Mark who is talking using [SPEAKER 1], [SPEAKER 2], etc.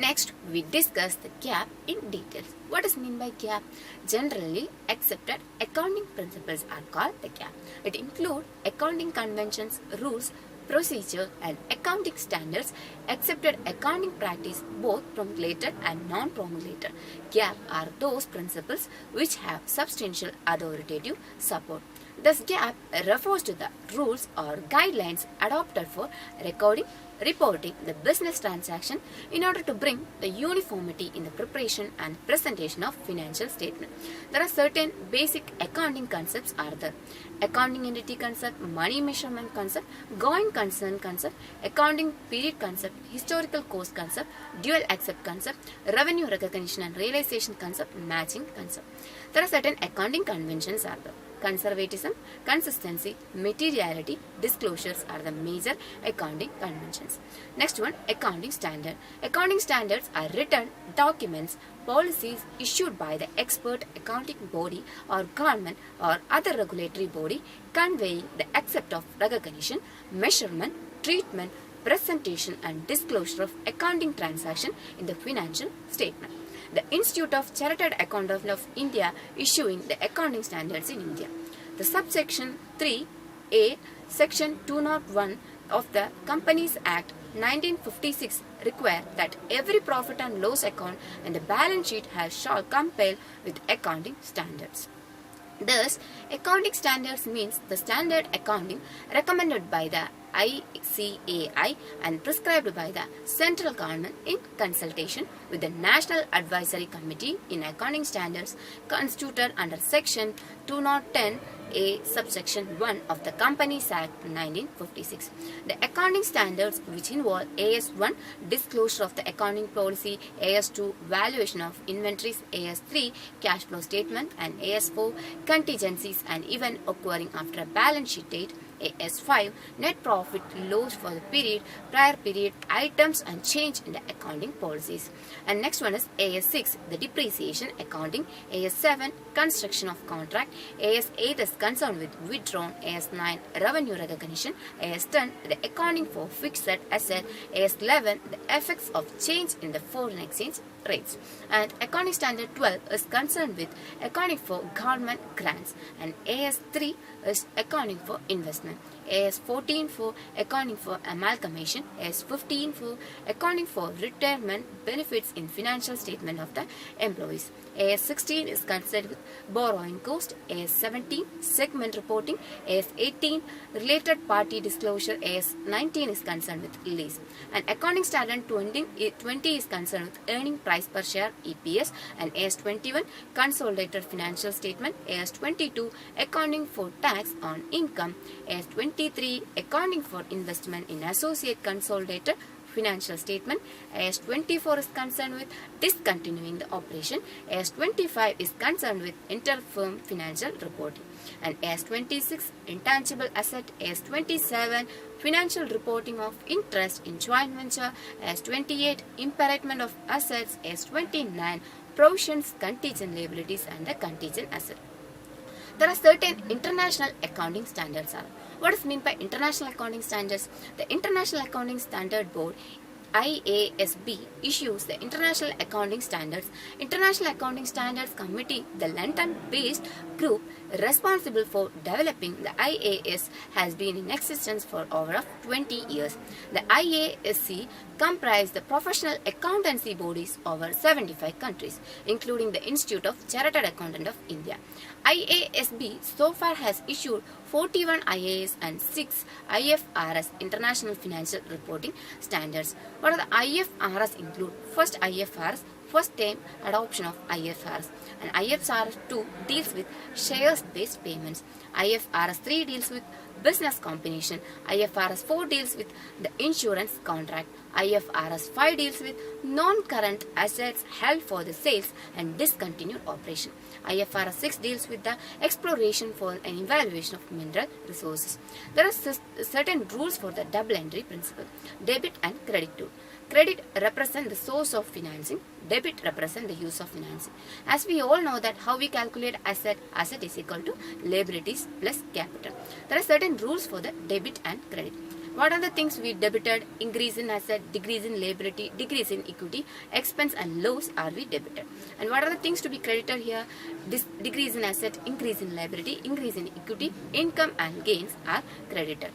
[SPEAKER 1] Next, we discuss the GAAP in details. What is meant by GAAP? Generally accepted accounting principles are called the GAAP. It includes accounting conventions, rules, procedure and accounting standards, accepted accounting practice both promulgated and non-promulgated. GAAP are those principles which have substantial authoritative support. Thus, GAAP refers to the rules or guidelines adopted for recording, reporting the business transaction in order to bring the uniformity in the preparation and presentation of financial statement. There are certain basic accounting concepts are there. Accounting entity concept, money measurement concept, going concern concept, accounting period concept, historical cost concept, dual accept concept, revenue recognition and realization concept, matching concept. There are certain accounting conventions are there. Conservatism, consistency, materiality, disclosures are the major accounting conventions. Next one, accounting standard. Accounting standards are written documents, policies issued by the expert accounting body or government or other regulatory body conveying the accept of recognition, measurement, treatment, presentation and disclosure of accounting transaction in the financial statement. The Institute of Chartered Accountants of India issuing the accounting standards in India. The subsection 3A, section 201 of the Companies Act 1956 require that every profit and loss account and the balance sheet shall comply with accounting standards. Thus, accounting standards means the standard accounting recommended by the ICAI and prescribed by the central government in consultation with the National Advisory Committee in Accounting Standards constituted under Section 210A subsection 1 of the Companies Act 1956. The accounting standards which involve AS1 disclosure of the accounting policy, AS2 valuation of inventories, AS3 cash flow statement and AS4 contingencies and event occurring after a balance sheet date, AS5 net profit loss for the prior period items and change in the accounting policies. And next one is AS6 the depreciation accounting, AS7 construction of contract, AS8 is concerned with withdrawn, AS9 revenue recognition, AS10 the accounting for fixed asset, AS11 the effects of change in the foreign exchange rates. And accounting standard 12 is concerned with accounting for government grants and AS3 is accounting for investment. AS14 for accounting for amalgamation, AS15 for accounting for retirement benefits in financial statement of the employees. AS16 is concerned with borrowing cost, AS17 segment reporting, AS18 related party disclosure, AS19 is concerned with lease. And accounting standard 20 is concerned with earning price per share EPS, and AS21 consolidated financial statement, AS22 accounting for tax on income, AS23 accounting for investment in associate consolidated financial statement, AS24 is concerned with discontinuing the operation, AS25 is concerned with inter-firm financial reporting, and AS26 intangible asset, AS27 financial reporting of interest in joint venture, AS28 impairment of assets, AS29 provisions, contingent liabilities and the contingent asset. There are certain international accounting standards. What is meant by international accounting standards? The International Accounting Standard Board IASB issues the International Accounting Standards. International Accounting Standards Committee, the London-based group responsible for developing the IAS, has been in existence for over 20 years. The IASC comprises the professional accountancy bodies over 75 countries, including the Institute of Chartered Accountants of India. IASB so far has issued 41 IAS and 6 IFRS International Financial Reporting Standards. What are the IFRS include? First IFRS, first time adoption of IFRS, and IFRS 2 deals with shares-based payments. IFRS 3 deals with business combination. IFRS 4 deals with the insurance contract. IFRS 5 deals with non-current assets held for the sales and discontinued operation. IFRS 6 deals with the exploration for an evaluation of mineral resources. There are certain rules for the double entry principle. Debit and credit rule. Credit represents the source of financing. Debit represents the use of financing. As we all know that how we calculate asset is equal to liabilities plus capital. There are certain rules for the debit and credit. What are the things we debited? Increase in asset, decrease in liability, decrease in equity, expense and loss are we debited. And what are the things to be credited here? This decrease in asset, increase in liability, increase in equity, income and gains are credited.